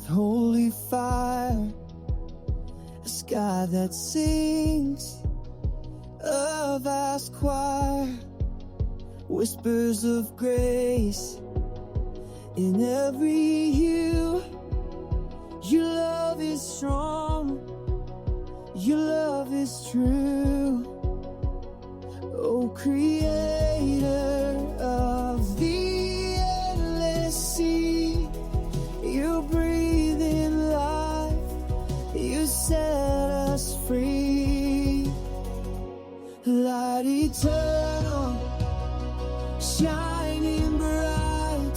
holy fire, a sky that sings, a vast choir, whispers of grace in every hue. Your love is strong, your love is true. O creator of the endless sea, you breathe in life, you set us free. Light eternal, shining bright,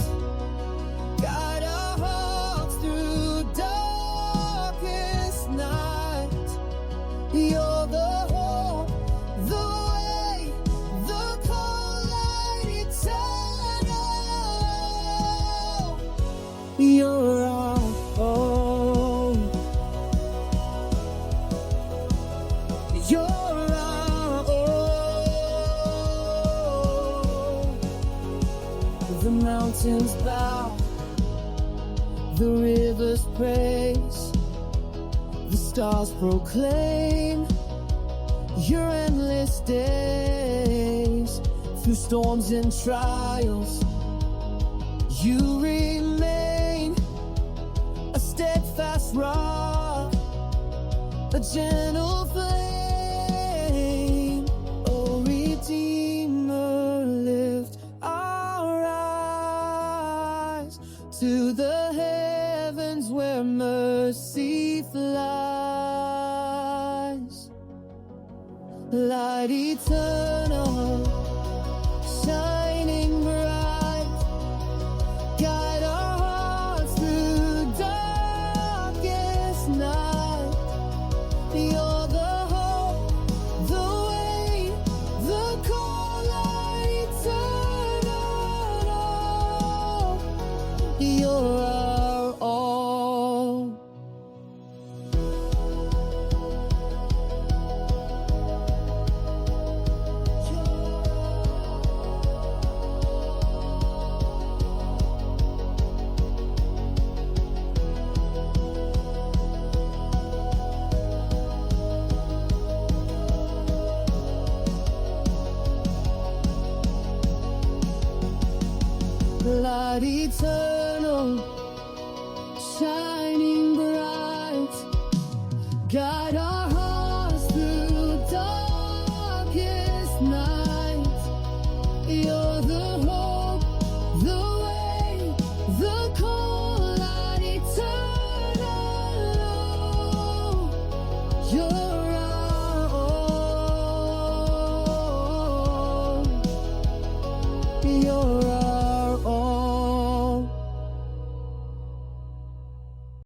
guide our hearts through darkest night. You're the hope, the way, the call, light eternal. You're our home. You're our home. The mountains bow, the rivers praise, the stars proclaim your endless days. Through storms and trials, you remain a steadfast rock, a gentle flame. O Redeemer, lift our eyes to the heavens where mercy flies. Light eternal, shining bright, guide our hearts through darkest night. You're the hope, the way, the call, light eternal. You're our all. Light eternal, shining bright, guide our hearts through darkest night. You're the hope, the way, the call, light eternal. You're our all. You're